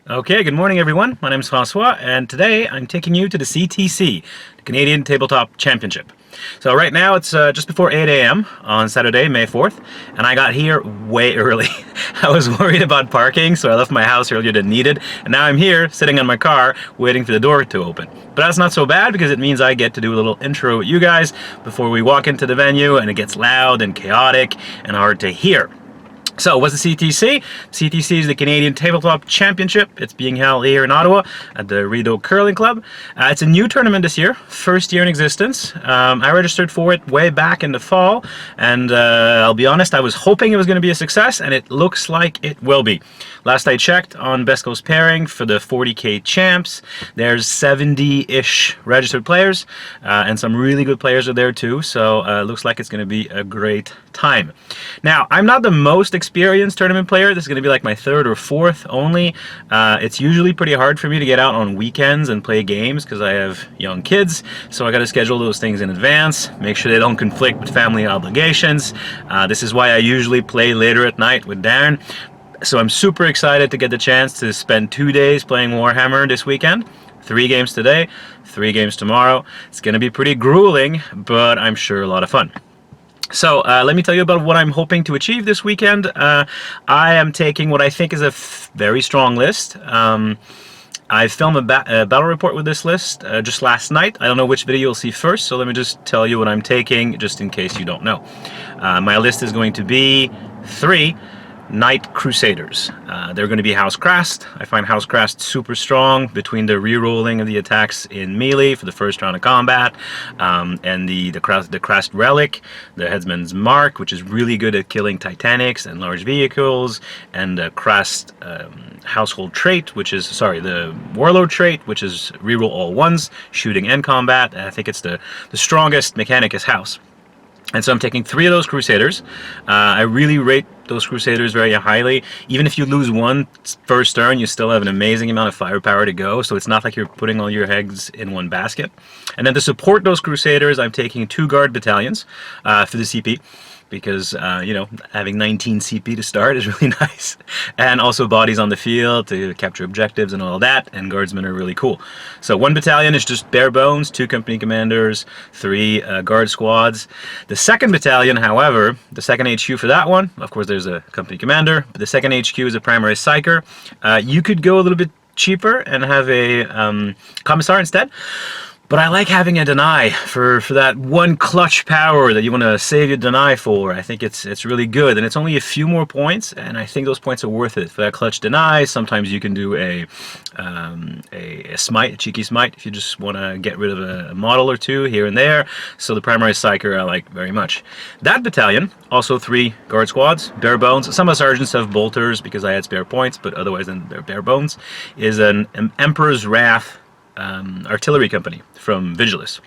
Okay, good morning everyone. My name is Francois, and today I'm taking you to the CTC, the Canadian Tabletop Championship. So right now it's just before 8 a.m. on Saturday, May 4th, and I got here way early. I was worried about parking, so I left my house earlier than needed, and now I'm here, sitting in my car, waiting for the door to open. But that's not so bad, because it means I get to do a little intro with you guys before we walk into the venue, and it gets loud and chaotic and hard to hear. So, what's the CTC? CTC is the Canadian Tabletop Championship. It's being held here in Ottawa at the Rideau Curling Club. It's a new tournament this year, first year in existence. I registered for it way back in the fall, and I'll be honest, I was hoping it was going to be a success, and it looks like it will be. Last I checked on Best Coast Pairing for the 40K champs, there's 70-ish registered players, and some really good players are there too, so it looks like it's going to be a great time. Now, I'm not the most experienced tournament player. This is going to be like my third or fourth only. It's usually pretty hard for me to get out on weekends and play games because I have young kids, so I got to schedule those things in advance, make sure they don't conflict with family obligations. This is why I usually play later at night with Darren. So I'm super excited to get the chance to spend 2 days playing Warhammer this weekend. 3 games today, 3 games tomorrow. It's going to be pretty grueling, but I'm sure a lot of fun. So let me tell you about what I'm hoping to achieve this weekend. I am taking what I think is a very strong list. I filmed a battle report with this list just last night. I don't know which video you'll see first, so let me just tell you what I'm taking, just in case you don't know. My list is going to be 3 Knight Crusaders. They're going to be Housecrast. I find Housecrast super strong between the re-rolling of the attacks in melee for the first round of combat, and the Crast Relic, the Headsman's Mark, which is really good at killing Titanics and large vehicles, and the Crast Household Trait, which is, sorry, the Warlord Trait, which is re-roll all ones, shooting and combat. I think it's the strongest mechanic is House. And so I'm taking 3 of those Crusaders. I really rate those Crusaders very highly. Even if you lose one first turn, you still have an amazing amount of firepower to go, so it's not like you're putting all your eggs in one basket. And then to support those Crusaders, I'm taking 2 Guard battalions for the CP. Because, you know, having 19 CP to start is really nice. And also bodies on the field to capture objectives and all that, and guardsmen are really cool. So 1 battalion is just bare bones, 2 company commanders, 3 guard squads. The 2nd battalion, however, the 2nd HQ for that one, of course there's a company commander, but the 2nd HQ is a primary psyker. You could go a little bit cheaper and have a commissar instead. But I like having a deny for that one clutch power that you want to save your deny for. I think it's really good, and it's only a few more points, and I think those points are worth it. For that clutch deny, sometimes you can do a smite, a cheeky smite, if you just want to get rid of a model or 2 here and there. So the primary psyker I like very much. That battalion, also 3 guard squads, bare bones. Some of the sergeants have bolters because I had spare points, but otherwise then they're bare bones, is an Emperor's Wrath artillery company from Vigilis.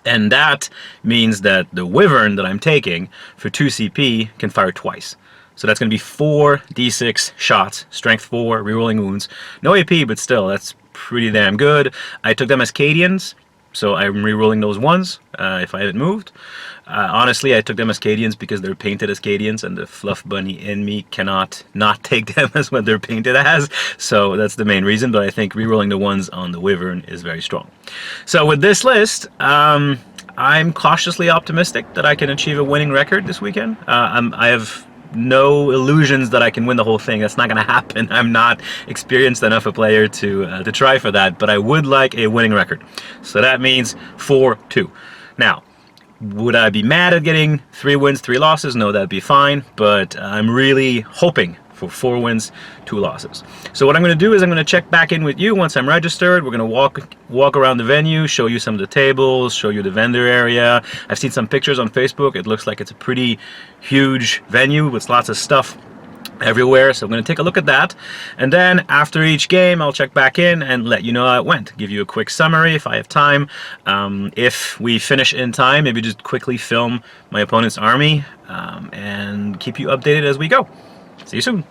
And that means that the Wyvern that I'm taking for 2 CP can fire twice. So that's going to be 4 D6 shots, strength 4, rerolling wounds. No AP, but still, that's pretty damn good. I took them as Cadians, so I'm rerolling those ones if I hadn't moved. Honestly, I took them as Cadians because they're painted as Cadians, and the fluff bunny in me cannot not take them as what they're painted as. So that's the main reason, but I think rerolling the ones on the Wyvern is very strong. So with this list, I'm cautiously optimistic that I can achieve a winning record this weekend. I have no illusions that I can win the whole thing. That's not going to happen. I'm not experienced enough a player to try for that, but I would like a winning record. So that means 4-2. Now, would I be mad at getting 3 wins, 3 losses? No, that'd be fine, but I'm really hoping for 4 wins, 2 losses. So what I'm going to do is I'm going to check back in with you once I'm registered. We're going to walk around the venue, show you some of the tables, show you the vendor area. I've seen some pictures on Facebook. It looks like it's a pretty huge venue with lots of stuff everywhere, so I'm going to take a look at that, and then after each game I'll check back in and let you know how it went, give you a quick summary if I have time. If we finish in time, maybe just quickly film my opponent's army, and keep you updated as we go. See you soon.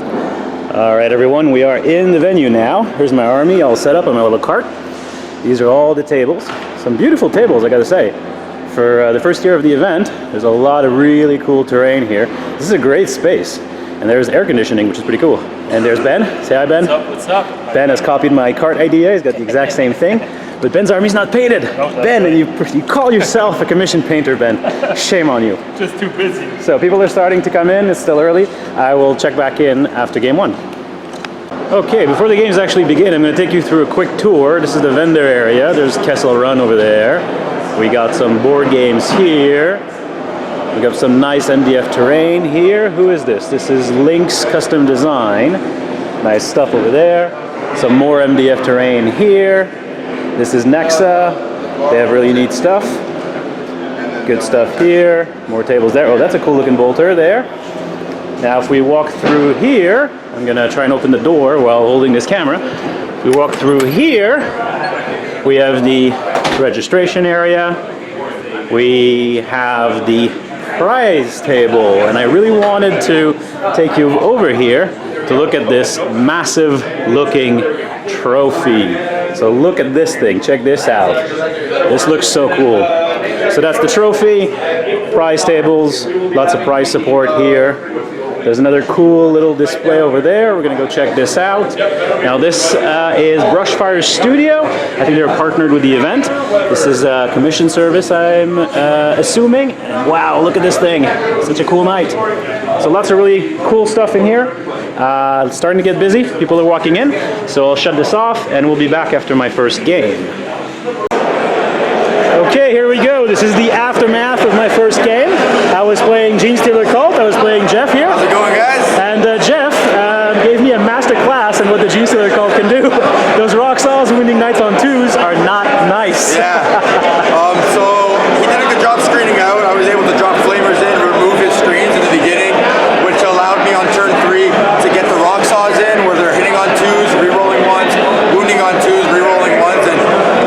Alright everyone, we are in the venue now. Here's my army all set up on my little cart. These are all the tables. Some beautiful tables, I gotta say. For the first year of the event, there's a lot of really cool terrain here. This is a great space. And there's air conditioning, which is pretty cool. And there's Ben. Say hi, Ben. What's up? Ben has copied my cart idea. He's got the exact same thing. But Ben's army's not painted. Ben, right. you call yourself a commissioned painter, Ben. Shame on you. Just too busy. So people are starting to come in. It's still early. I will check back in after game 1. Okay, before the games actually begin, I'm going to take you through a quick tour. This is the vendor area. There's Kessel Run over there. We got some board games here. We got some nice MDF terrain here. Who is this? This is Link's Custom Design. Nice stuff over there. Some more MDF terrain here. This is Nexa. They have really neat stuff. Good stuff here. More tables there. Oh, that's a cool looking bolter there. Now if we walk through here, I'm going to try and open the door while holding this camera. If we walk through here, we have the registration area. We have the prize table, and I really wanted to take you over here to look at this massive looking trophy. So look at this thing, check this out. This looks so cool. So that's the trophy, prize tables, lots of prize support here. There's another cool little display over there. We're gonna go check this out. Now this is Brushfire Studio. I think they're partnered with the event. This is a commission service, I'm assuming. And wow, look at this thing. Such a cool night. So lots of really cool stuff in here. It's starting to get busy. People are walking in. So I'll shut this off and we'll be back after my first game. Okay, here we go. This is the aftermath of my first game. I was playing Genestealer Cult. I was playing Jeff here. How's it going, guys? And Jeff gave me a master class on what the Genestealer Cult can do. Those rock saws wounding knights on 2s are not nice. Yeah. So he did a good job screening out. I was able to drop flamers in, remove his screens in the beginning, which allowed me on turn 3 to get the rock saws in where they're hitting on 2s, re-rolling 1s, wounding on 2s, re-rolling 1s, and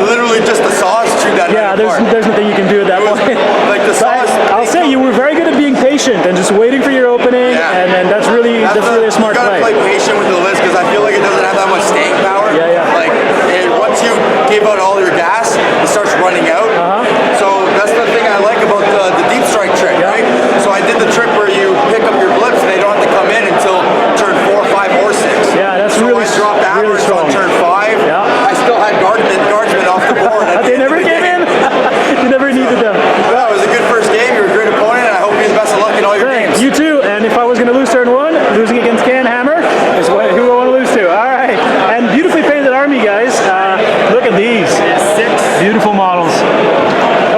literally just the saws chewed that. Yeah, there's nothing you can do at that point. Like the saws. I'll say you were very good at being patient and just waiting for your opening, and that's really a smart play. You gotta play patient with the list because I feel like it doesn't have that much staying power. Yeah. Like once you give out all your gas, it starts running out. So that's the thing I like about the deep strike trick, right? So I did the trick where you pick up your blips and they don't have to come in until turn 4, 5, or 6. Yeah, that's so really I dropped average on turn 5. Yeah. I still had guardsmen off the board. They never came in. You never needed them. Well, it was a good first game. You're a great opponent, and I hope you the best of luck in all your games. You too. And if I was going to lose turn 1, losing against CanHammer is who I want to lose to. All right. And beautifully painted army, guys. Look at these. 6 beautiful models.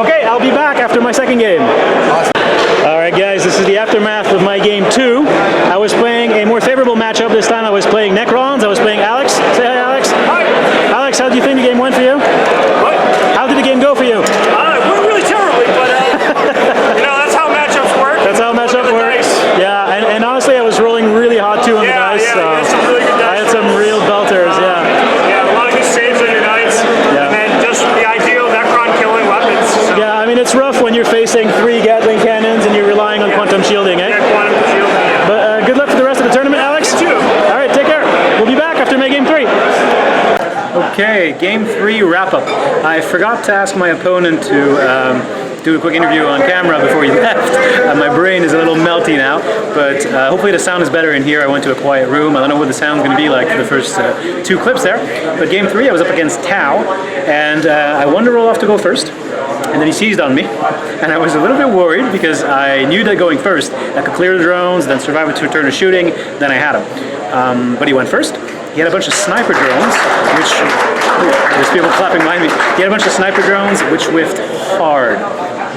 Okay, I'll be back after my second game. Awesome. All right, guys. This is the aftermath of my game 2. I was playing a more favorable matchup this time. I was playing Necrons. I was playing Alex. Say hi, Alex. Hi. Alex, how do you think the game went for you? What? How did the game go for you? It went really terribly, but that's how matchups work. That's how matchup works. Yeah, and honestly, I was rolling really hot too on the dice. Yeah, so you had some really good dice. I had some real belters. Yeah, a lot of good saves on your knights. Yeah. And then just the ideal Necron killing weapons. So. Yeah, I mean it's rough when you're facing 3 Gatling cannons and you're relying on quantum shielding, eh? Yeah, quantum shielding. Yeah. But good luck for the rest of the tournament, Alex. You too. All right, take care. We'll be back after my game 3. Okay, game 3 wrap up. I forgot to ask my opponent to do a quick interview on camera before he left. My brain is a little melty now, but hopefully the sound is better in here. I went to a quiet room. I don't know what the sound's going to be like for the first 2 clips there. But game 3, I was up against Tau, and I wanted to roll off to go first. And then he seized on me, and I was a little bit worried because I knew that going first, I could clear the drones, then survive a turn of shooting, then I had him. But he went first. He had a bunch of sniper drones, which, there's people clapping behind me. He had a bunch of sniper drones, which whiffed hard.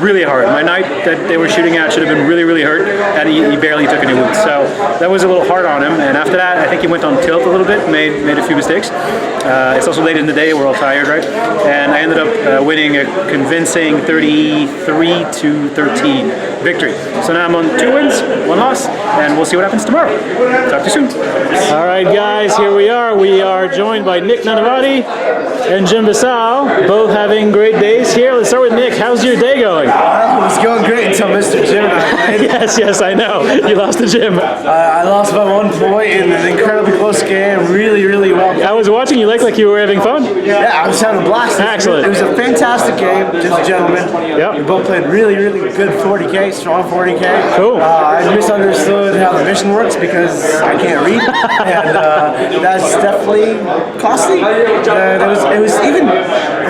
Really hard. My knight that they were shooting at should have been really, really hurt, and he barely took any wounds. So that was a little hard on him, and after that, I think he went on tilt a little bit, made a few mistakes. It's also late in the day, we're all tired, right? And I ended up winning a convincing 33-13 victory. So now I'm on 2 wins, 1 loss, and we'll see what happens tomorrow. Talk to you soon. All right, guys, here we are. We are joined by Nick Nanavati and Jim Basal, both having great days here. Let's start with Nick. How's your day going? It was going great until Mr. Jim and I played. Yes, I know. You lost to Jim. I lost by 1 point in an incredibly close game. Really well. I was watching. You looked like you were having fun. Yeah, I was having a blast. Excellent. It was a fantastic game, just a gentleman. Yep. We both played really, really good 40K, strong 40K. Cool. I misunderstood how the mission works because I can't read, and that's definitely costly. And it was even,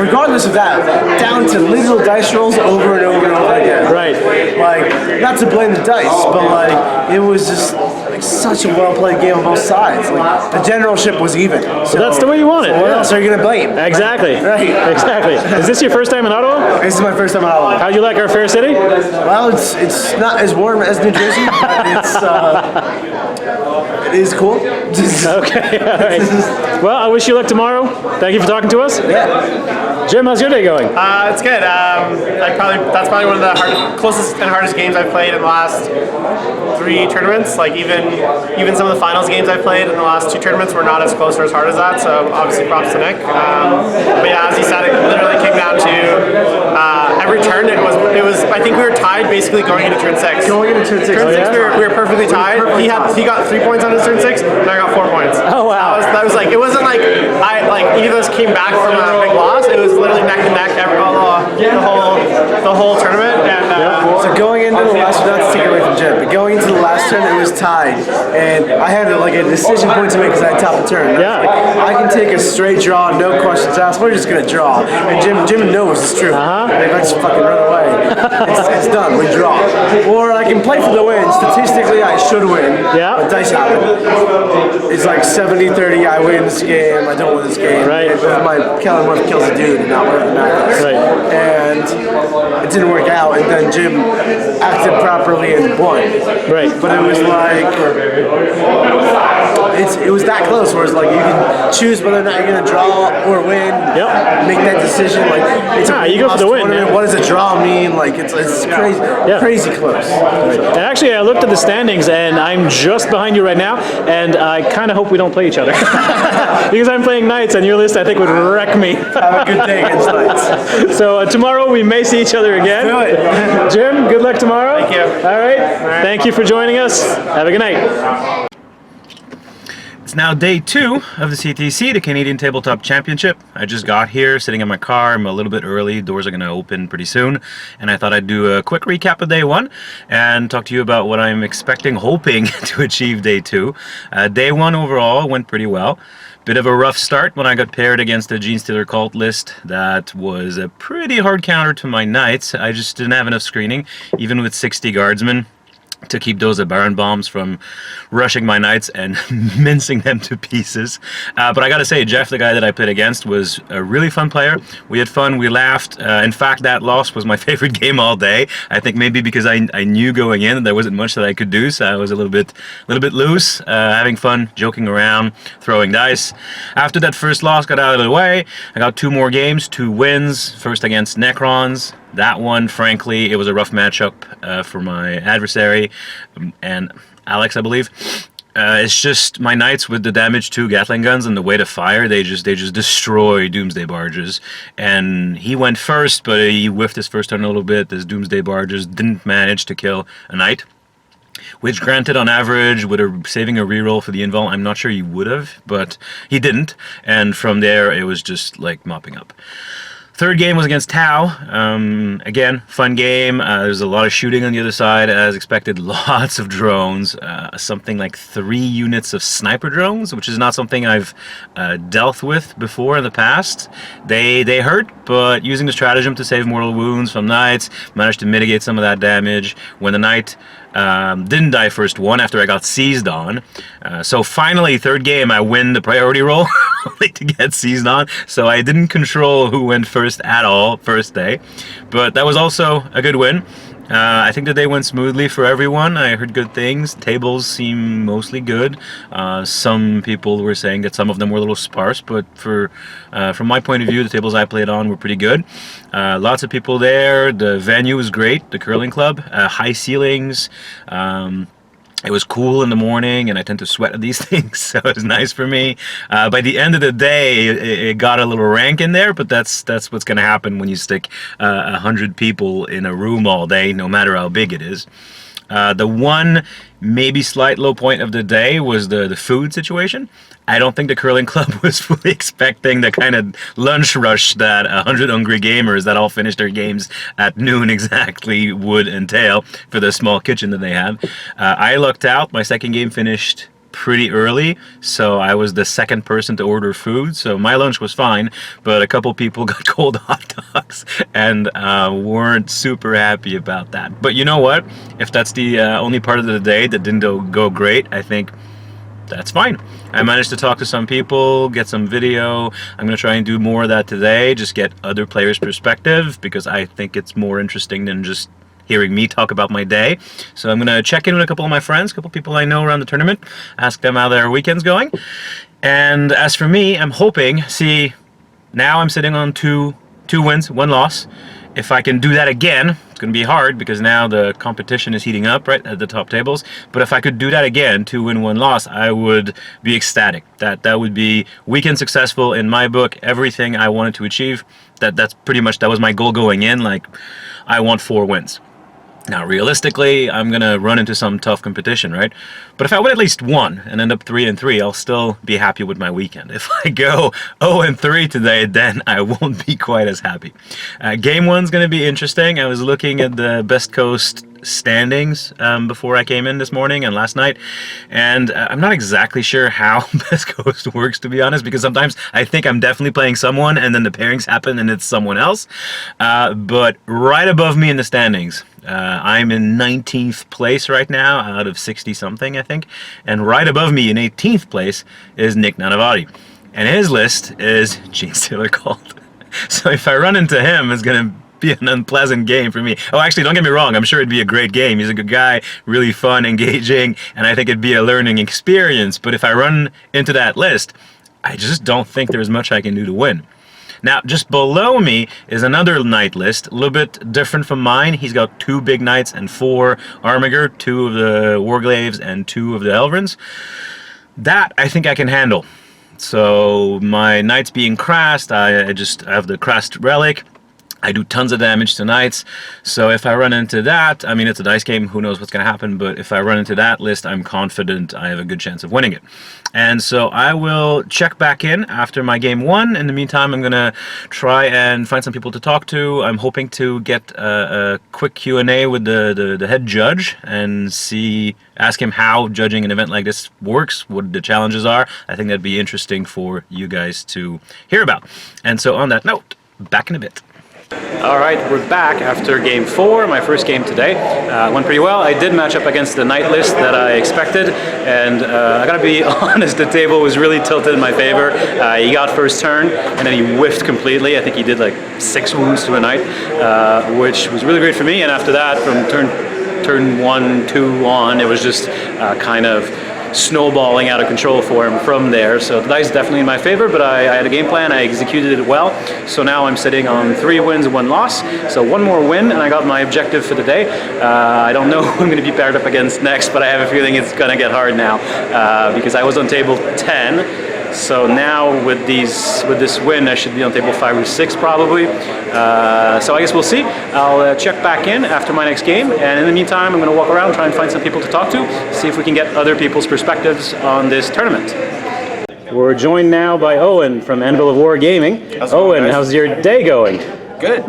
regardless of that, down to literal dice rolls over and over and over again. Right. Like, not to blame the dice, but like it was just like such a well-played game on both sides. Like the generalship was even. So That's the way you want it. So what else are you gonna blame? Exactly. Right. Exactly. Is this your first time in Ottawa? This is my first time in Ottawa. How'd you like our fair city? Well, it's not as warm as New Jersey, but it is cool. Okay. All right. Well, I wish you luck tomorrow. Thank you for talking to us. Yeah. Jim, how's your day going? It's good. That's probably one of the closest and hardest games I've played in the last 3 tournaments. Like even some of the finals games I've played in the last 2 tournaments were not as close or as hard as that. So obviously props to Nick. But yeah, as he said, it literally came down to every turn. It was. I think we were tied basically going into turn 6. Going into turn 6. Turn 6, we were perfectly tied. He got 3 points on his turn 6, and I got 4 points. Oh wow. That was like, it wasn't like either of us came back from a big loss. It was literally neck and neck the whole tournament. And So going into the last, not to take it away from Jim, but going into the last turn, it was tied, and I had like a decision point to make because I had top of turn. Yeah. Like, I can take a straight draw, no questions asked. We're just gonna draw, and Jim knows it's true. If I just fucking run away, it's done. We draw. Or I can play for the win. Statistically, I should win. Yeah. But dice happen. It's like 70-30. I win this game. I don't win this game. Right. If my Kellenworth kills a dude, and not one of the matters. Right. And it didn't work out, and then Jim acted properly and won. Right. But it was like it was that close where it's like you can choose whether or not you're gonna draw or win. Yep. Make that decision. Like it's you go for the win, tournament. man. What does a draw mean? Like it's crazy, crazy close. And actually, I looked at the standings, and I'm just behind you right now, and I kind of hope we don't play each other. Because I'm playing Knights, and your list, I think, would wreck me. Have a good day against Knights. So tomorrow, we may see each other again. Do it. Jim, good luck tomorrow. Thank you. All right. Thank you for joining us. Have a good night. It's now day 2 of the CTC, the Canadian Tabletop Championship. I just got here, sitting in my car. I'm a little bit early. Doors are going to open pretty soon. And I thought I'd do a quick recap of day 1 and talk to you about what I'm expecting, hoping to achieve day 2. Day 1 overall went pretty well. Bit of a rough start when I got paired against a Gene Stealer cult list that was a pretty hard counter to my Knights. I just didn't have enough screening, even with 60 guardsmen, to keep those Baron bombs from rushing my Knights and mincing them to pieces. But I gotta say, Jeff, the guy that I played against, was a really fun player. We had fun, we laughed. In fact, that loss was my favorite game all day. I think maybe because I knew going in that there wasn't much that I could do, so I was a little bit loose, having fun, joking around, throwing dice. After that first loss got out of the way, I got 2 more games, 2 wins. First against Necrons. That one, frankly, it was a rough matchup for my adversary, and Alex, I believe. It's just my Knights with the damage 2 Gatling guns and the way to fire, they just destroy Doomsday Barges. And he went first, but he whiffed his first turn a little bit. His Doomsday Barges didn't manage to kill a Knight, which granted on average, with saving a reroll for the invul, I'm not sure he would have, but he didn't. And from there, it was just like mopping up. Third game was against Tau. Again, fun game. There's a lot of shooting on the other side, as expected. Lots of drones. Something like 3 units of sniper drones, which is not something I've dealt with before in the past. They hurt, but using the stratagem to save mortal wounds from Knights, managed to mitigate some of that damage. When the Knight didn't die first one after I got seized on. So finally, third game, I win the priority roll, only to get seized on. So I didn't control who went first at all, first day. But that was also a good win. I think the day went smoothly for everyone. I heard good things. Tables seem mostly good. Some people were saying that some of them were a little sparse, but from my point of view, the tables I played on were pretty good. Lots of people there. The venue was great, the curling club. High ceilings. It was cool in the morning, and I tend to sweat at these things, so it was nice for me. By the end of the day, it got a little rank in there, but that's what's going to happen when you stick 100 people in a room all day, no matter how big it is. The one maybe slight low point of the day was the food situation. I don't think the curling club was fully expecting the kind of lunch rush that 100 hungry gamers that all finished their games at noon exactly would entail for the small kitchen that they had. I lucked out. My second game finished pretty early, so I was the second person to order food, so my lunch was fine, but a couple people got cold hot dogs and weren't super happy about that. But you know what? If that's the only part of the day that didn't go great, I think that's fine. I managed to talk to some people, get some video. I'm going to try and do more of that today, just get other players' perspective, because I think it's more interesting than just hearing me talk about my day. So I'm going to check in with a couple of my friends, a couple of people I know around the tournament, ask them how their weekend's going. And as for me, I'm hoping, see, now I'm sitting on two wins, 1 loss. If I can do that again, it's going to be hard because now the competition is heating up right at the top tables. But if I could do that again, 2 win, 1 loss, I would be ecstatic. That would be weekend successful in my book. Everything I wanted to achieve. That's pretty much, that was my goal going in. Like, I want 4 wins. Now, realistically, I'm going to run into some tough competition, right? But if I win at least 1 and end up 3-3, I'll still be happy with my weekend. If I go 0-3 today, then I won't be quite as happy. Game 1's going to be interesting. I was looking at the Best Coast standings before I came in this morning and last night, and I'm not exactly sure how Best Coast works, to be honest, because sometimes I think I'm definitely playing someone and then the pairings happen and it's someone else. But right above me in the standings, I'm in 19th place right now out of 60 something, I think, and right above me in 18th place is Nick Nanavati, and his list is Gene Stealer Cult. So if I run into him, it's gonna be an unpleasant game for me. Oh, actually, don't get me wrong, I'm sure it'd be a great game. He's a good guy, really fun, engaging, and I think it'd be a learning experience. But if I run into that list, I just don't think there's much I can do to win. Now, just below me is another knight list, a little bit different from mine. He's got 2 big knights and 4 Armiger, 2 of the Warglaves and 2 of the Elvrins. That I think I can handle. So my knights being crashed, I just have the crashed relic. I do tons of damage to knights, so if I run into that, I mean, it's a dice game, who knows what's going to happen, but if I run into that list, I'm confident I have a good chance of winning it. And so I will check back in after my game 1. In the meantime, I'm going to try and find some people to talk to. I'm hoping to get a quick Q&A with the head judge and ask him how judging an event like this works, what the challenges are. I think that'd be interesting for you guys to hear about. And so on that note, back in a bit. Alright, we're back after game 4, my first game today. Went pretty well. I did match up against the knight list that I expected, and I gotta be honest, the table was really tilted in my favor. He got first turn, and then he whiffed completely. I think he did like 6 wounds to a knight, which was really great for me, and after that, from turn 1, 2 on, it was just kind of snowballing out of control for him from there. So the dice definitely in my favor, but I had a game plan, I executed it well. So now I'm sitting on 3 wins, 1 loss. So 1 more win, and I got my objective for the day. I don't know who I'm going to be paired up against next, but I have a feeling it's going to get hard now because I was on table 10. So now with this win, I should be on table 5 or 6 probably. So I guess we'll see. I'll check back in after my next game, and in the meantime, I'm going to walk around, try and find some people to talk to, see if we can get other people's perspectives on this tournament. We're joined now by Owen from Anvil of War Gaming. Owen, how's your day going? Good.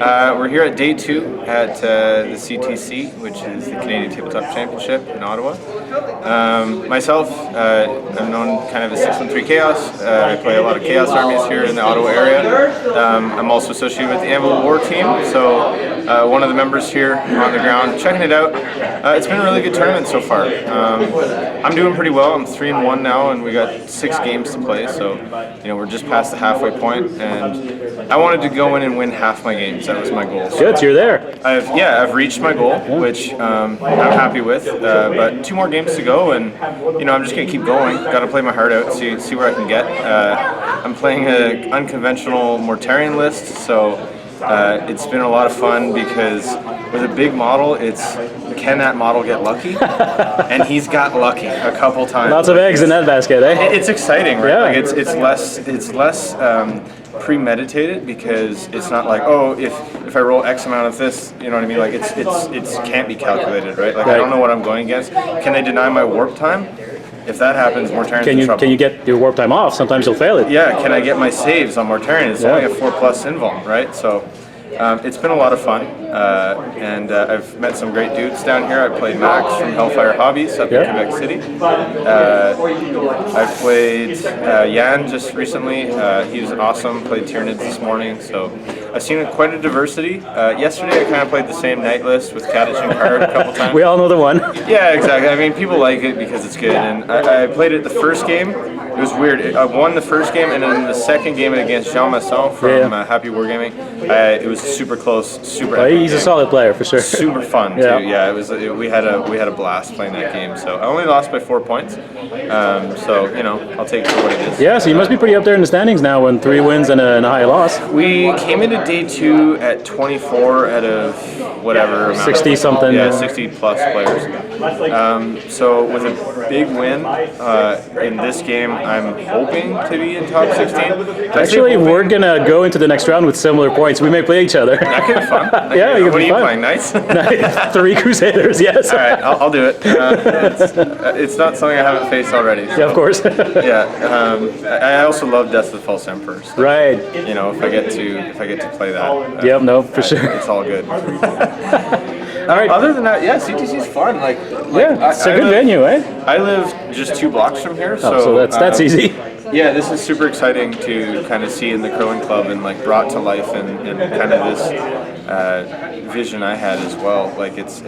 We're here at day 2 at the CTC, which is the Canadian Tabletop Championship in Ottawa. Myself, I'm known kind of as 613 Chaos. I play a lot of Chaos armies here in the Ottawa area. I'm also associated with the Anvil of War team, so one of the members here on the ground checking it out. It's been a really good tournament so far. I'm doing pretty well. I'm 3-1 now, and we got 6 games to play, so we're just past the halfway point, and I wanted to go in and win half my games. That was my goal. Good, you're there. I've reached my goal, which I'm happy with. But 2 more games to go, and I'm just gonna keep going. Got to play my heart out, see where I can get. I'm playing an unconventional Mortarion list, so it's been a lot of fun because with a big model, it's can that model get lucky? And he's got lucky a couple times. Lots of eggs in that basket, eh? It's exciting, right? Yeah. Like it's less premeditated because it's not like, oh, if I roll X amount of this, you know what I mean? Like it's can't be calculated, right? Like I don't know what I'm going against. Can they deny my warp time? If that happens, Mortarian's in trouble. Can you get your warp time off? Sometimes you'll fail it. Yeah, can I get my saves on Mortarian? It's only a 4+ invuln, right? So it's been a lot of fun, and I've met some great dudes down here. I played Max from Hellfire Hobbies up in Quebec City. I played Jan just recently. He was awesome. Played Tyranids this morning, so I've seen quite a diversity. Yesterday I kind of played the same night list with Kadich and Card a couple times. We all know the one. Yeah, exactly. I mean, people like it because it's good, and I played it the first game. It was weird. I won the first game, and then the second game against Jean Masson from Happy Wargaming, it was super close, super epic He's a game. solid player for sure. Super fun too. Yeah, it was. We had a blast playing that game. So I only lost by 4 points. So you know, I'll take it for what it is. Yeah, so you must be pretty up there in the standings now when 3 wins and a high loss. We came into day 2 at 24 out of whatever amount. 60 something. Yeah, 60 plus players. So with a big win in this game, I'm hoping to be in top 16. Actually, we're gonna go into the next round with similar points. We may play each other. That could be fun. Yeah, it could what be are you fun. playing? Knights? 3 Crusaders, yes. All right, I'll do it. It's not something I haven't faced already. So. Yeah, of course. I also love Death of the False Emperor. So, Right. you know, if I get to play that. Yep, no, for sure. It's all good. All right. Other than that, yeah, CTC's fun. Yeah, it's a good venue, eh? I live just 2 blocks from here, So that's easy. Yeah, this is super exciting to kind of see in the curling club and like brought to life and kind of this vision I had as well. Like it's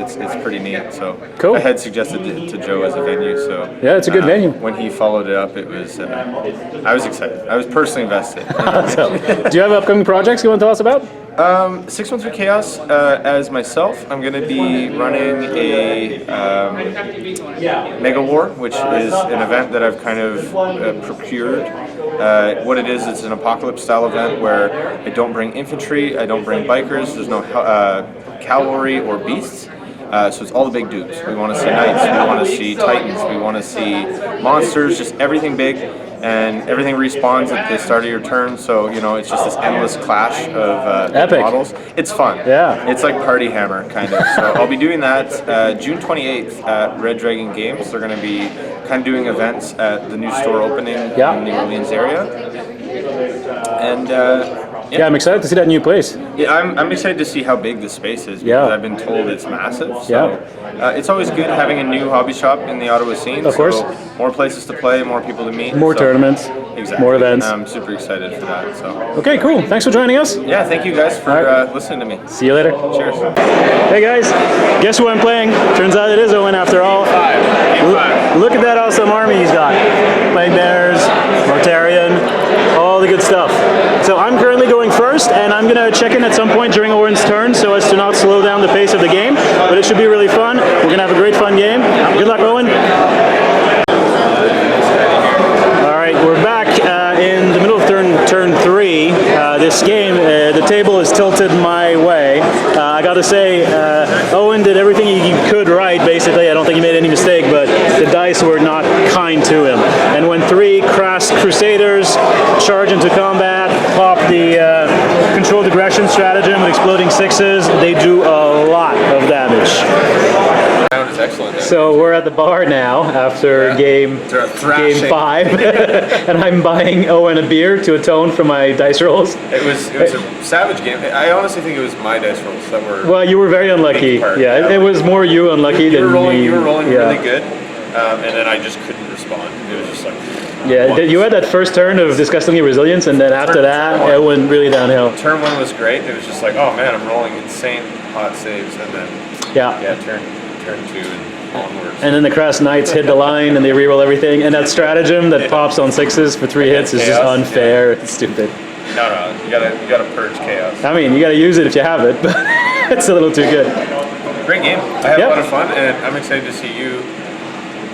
pretty neat. So Cool. I had suggested it to Joe as a venue. So Yeah, it's a good venue. When he followed it up, it was I was excited. I was personally invested. So, do you have upcoming projects you want to tell us about? 613 Chaos, as myself, I'm going to be running a Mega War, which is an event that I've kind of procured. What it is, it's an apocalypse style event where I don't bring infantry, I don't bring bikers, there's no cavalry or beasts. So it's all the big dudes. We want to see knights, we want to see titans, we want to see monsters, just everything big. And everything respawns at the start of your turn, so you know it's just this endless clash of Epic. models. It's fun. Yeah. It's like Party Hammer kind of. So I'll be doing that June 28th at Red Dragon Games. They're going to be kind of doing events at the new store opening in the New Orleans area. And Yeah, I'm excited to see that new place. yeah, I'm excited to see how big the space is because I've been told it's massive. So it's always good having a new hobby shop in the Ottawa scene. Of course. So more places to play, more people to meet. More tournaments, Exactly. more events. I'm super excited for that. So Okay, cool. Thanks for joining us. yeah, thank you guys for listening to me. See you later. Cheers. Hey guys, guess who I'm playing? Turns out it is Owen after all. Look at that awesome army he's got. Plague Bears, Mortarian, all the good stuff. So I'm currently going first, and I'm gonna check in at some point during Owen's turn so as to not slow down the pace of the game, but it should be really fun. We're gonna have a great fun game. Good luck, Owen. All right, we're back in the middle of turn 3. This game, the table is tilted my way. I gotta say, Owen did everything he could right, basically. I don't think he made any mistake, but the dice were not kind to him. And when 3 crass Crusaders charge into combat, pop the controlled aggression stratagem with exploding 6s, they do a lot of damage. Round is excellent. So we're at the bar now after game 5, and I'm buying Owen a beer to atone for my dice rolls. It was a savage game. I honestly think it was my dice rolls that were. Well, you were very unlucky. Part, Yeah, it was more you unlucky than me. You were rolling Yeah. really good, and then I just couldn't respond. It was just like. Yeah, you had that first turn of disgustingly resilience, and then after that, it went really downhill. Turn 1 was great. It was just like, oh man, I'm rolling insane hot saves, and then turn 2 and onwards. And then the Crass Knights hit the line, and they reroll everything. And that stratagem that pops on 6s for 3 hits is just Chaos, unfair. It's stupid. No, you gotta purge chaos. I mean, you gotta use it if you have it, but it's a little too good. Great game. I had a lot of fun, and I'm excited to see you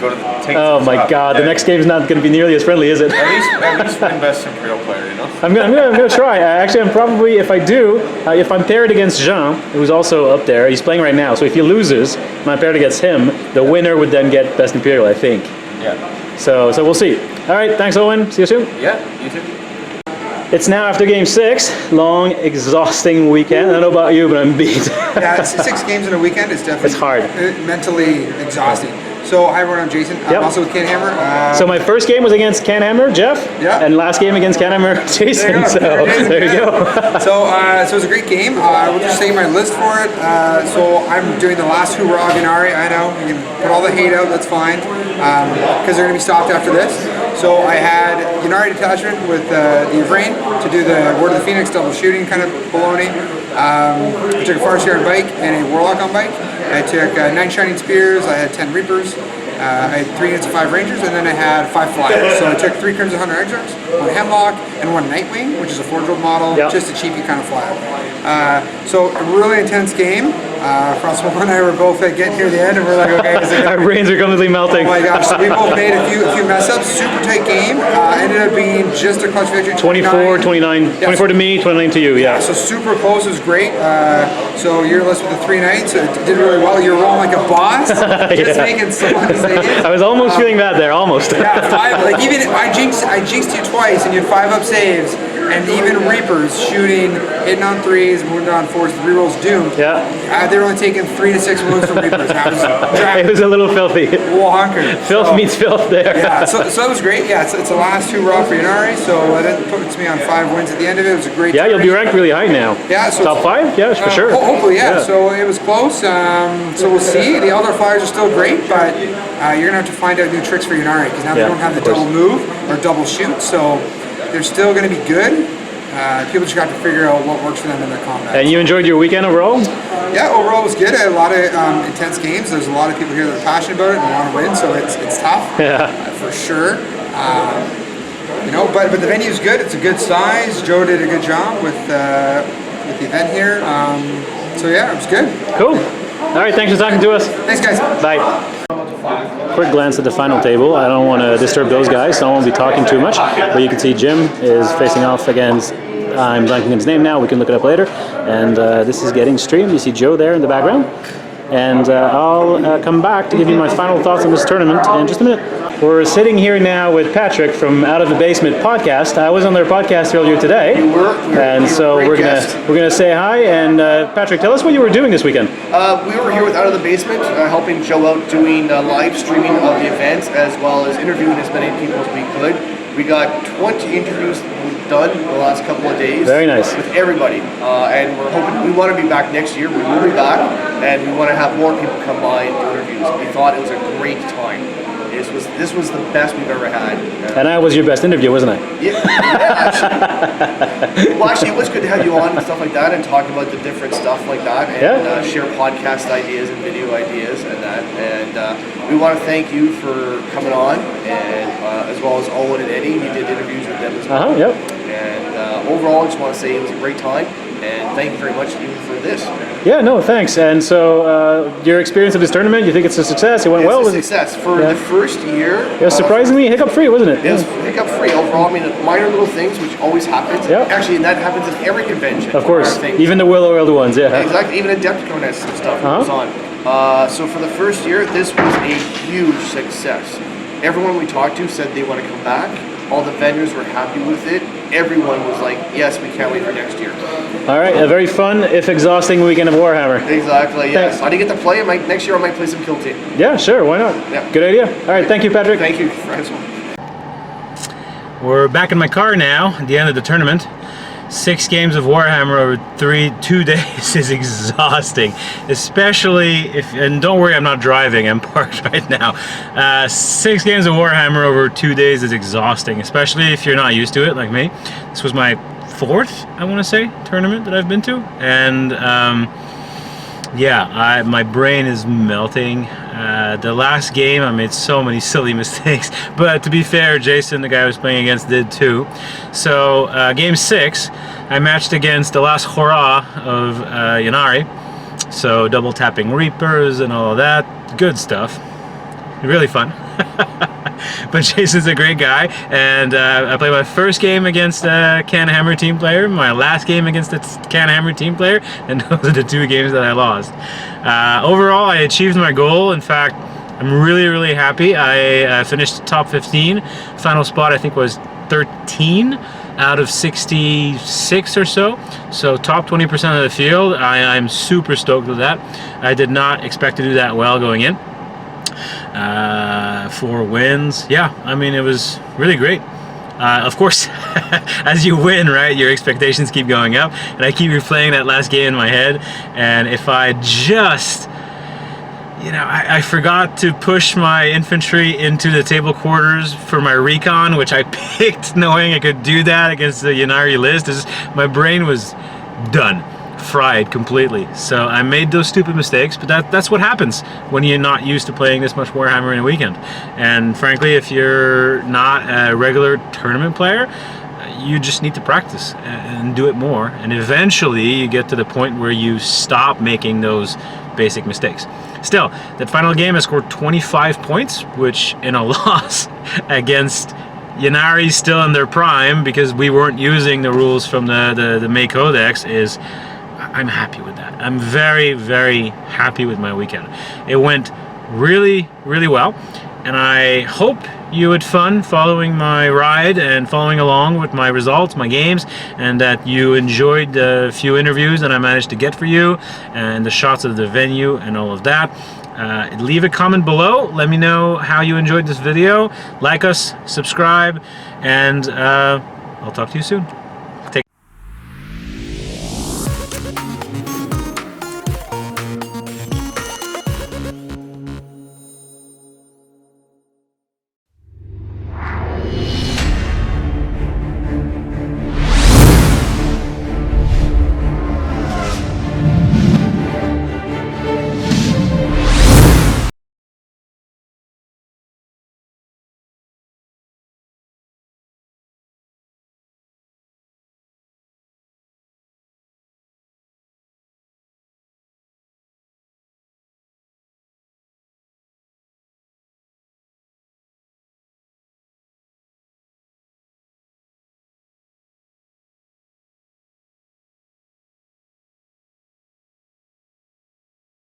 go to the take Oh to the my top. God, the next game's not going to be nearly as friendly, is it? At least invest in Imperial player, you know? I'm gonna try. Actually, I'm probably, if I do, if I'm paired against Jean, who's also up there, he's playing right now, so if he loses, and I'm paired against him, the winner would then get Best Imperial, I think. Yeah. So we'll see. All right, thanks, Owen. See you soon. Yeah, you too. It's now after game 6. Long, exhausting weekend. I don't know about you, but I'm beat. Yeah, 6 games in a weekend is definitely It's hard. Mentally exhausting. So, hi everyone, I'm Jason. Yep. I'm also with CanHammer. So my first game was against CanHammer, Jeff. Yeah. And last game against CanHammer, Jason. There you go. So there you go. So it was a great game. We'll just say my list for it. So I'm doing the last hurrah of Inari. I know, you can put all the hate out, that's fine. Because they're going to be stopped after this. So I had Inari detachment with the Yvrain to do the Word of the Phoenix double shooting kind of baloney. I took a Farseer on bike and a Warlock on bike. I took 9 Shining Spears, I had 10 Reapers, I had 3 units of 5 Rangers, and then I had 5 Flyers. So I took 3 Crimson Hunter Exarchs, 1 Hemlock, and 1 Nightwing, which is a 4-drilled model, just a cheapy kind of flyer. So a really intense game. Francois and I were both getting near the end, and we're like, okay, is it Our brains are completely melting. Oh my gosh, so we both made a few mess ups, super tight game, ended up being just a clutch victory. 24, 29, Yeah. 24 to me, 29 to you, yeah. So super close, it was great. So your list with the 3 knights, it did really well. You're rolling like a boss, just making so many saves. I was almost feeling bad there, almost. Yeah, 5, like even, I jinxed you twice and you had 5 up saves, and even Reapers shooting, hitting on 3s, wounded on 4s, 3 rolls doomed. Yeah. They were only taking 3 to 6 wounds from Reapers. I was It was a little filthy. hunkered. Filth meets filth there. Yeah, so that was great. Yeah, it's the last hurrah for Inari, so that puts me on 5 wins at the end of it. It was a great Yeah, you'll be tournament. ranked really high now. Yeah, so Top 5? Yeah, for sure. Hopefully, yeah. So it was close. So we'll see. The Eldar Flyers are still great, but you're gonna have to find out new tricks for Inari because now they don't have the double move or double shoot. So they're still gonna be good. People just got to figure out what works for them in their combat. And you enjoyed your weekend overall? Yeah, overall it was good. I had a lot of intense games. There's a lot of people here that are passionate about it and want to win, so it's tough. Yeah. For sure. You know, but the venue's good. It's a good size. Joe did a good job with the event here. So yeah, it was good. Cool. All right, thanks for talking to us. Thanks, guys. Bye. Quick glance at the final table. I don't want to disturb those guys, so I won't be talking too much. But you can see Jim is facing off against, I'm blanking on his name now, we can look it up later. And this is getting streamed. You see Joe there in the background. And I'll come back to give you my final thoughts on this tournament in just a minute. We're sitting here now with Patrick from Out of the Basement podcast. I was on their podcast earlier today. You were And so we're gonna say hi. And Patrick, tell us what you were doing this weekend. We were here with Out of the Basement, helping Joe out doing live streaming of the events as well as interviewing as many people as we could. We got 20 interviews done in the last couple of days. Very nice. With everybody. And we're hoping, we want to be back next year. We will be back. And we want to have more people come by and do interviews. We thought it was a great time. This was the best we've ever had. And I was your best interview, wasn't I? Yeah, actually. Well, actually, it was good to have you on and stuff like that and talk about the different stuff like that and share podcast ideas and video ideas and that. And we want to thank you for coming on and as well as Owen and Eddie. You did interviews with them as well. Yep. And overall, I just want to say it was a great time. And thank you very much even for this. Yeah, no, thanks. And so, your experience of this tournament, you think it's a success? It went well? It's a success. For the first year... It was surprisingly hiccup-free, wasn't it? It was hiccup-free overall. I mean, minor little things, which always happens. Yeah. Actually, and that happens at every convention. Of course. Things. Even the well-oiled ones, yeah. Exactly. Even Adepticon has some stuff that goes on. So for the first year, this was a huge success. Everyone we talked to said they want to come back. All the vendors were happy with it. Everyone was like, yes, we can't wait for next year. All right, a very fun, if exhausting weekend of Warhammer. Exactly, yes. Thanks. I didn't get to play. Next year I might play some Kill Team. Yeah, sure, why not? Yeah. Good idea. All right, thank you, Patrick. Thank you, Francois. We're back in my car now at the end of the tournament. 6 games of Warhammer over 2 days is exhausting, especially if, and don't worry, I'm not driving, I'm parked right now. 6 games of Warhammer over 2 days is exhausting, especially if you're not used to it like me. This was my 4th, I want to say, tournament that I've been to, and yeah, my brain is melting. The last game I made so many silly mistakes, but to be fair, Jason, the guy I was playing against, did too. So game 6, I matched against the last hurrah of Yanari, so double tapping Reapers and all of that good stuff. really fun. But Jason's a great guy, and I played my first game against a CanHammer team player, my last game against a CanHammer team player, and those are the 2 games that I lost. Overall, I achieved my goal. In fact, I'm really happy. I finished top 15. Final spot I think was 13 out of 66 or so. So top 20% of the field. I'm super stoked with that. I did not expect to do that well going in. 4 wins. Yeah, I mean, it was really great. Of course, as you win, right, your expectations keep going up, and I keep replaying that last game in my head, and if I just, you know, I forgot to push my infantry into the table quarters for my recon, which I picked knowing I could do that against the Ynnari list. My brain was done. Fried completely. So I made those stupid mistakes, but that's what happens when you're not used to playing this much Warhammer in a weekend. And frankly, if you're not a regular tournament player, you just need to practice and do it more, and eventually you get to the point where you stop making those basic mistakes. Still, that final game I scored 25 points, which in a loss against Ynnari still in their prime, because we weren't using the rules from the May Codex, is I'm happy with that. I'm very happy with my weekend. It went really well, and I hope you had fun following my ride and following along with my results, my games, and that you enjoyed the few interviews that I managed to get for you and the shots of the venue and all of that. Leave a comment below. Let me know how you enjoyed this video. Like us, subscribe, and I'll talk to you soon.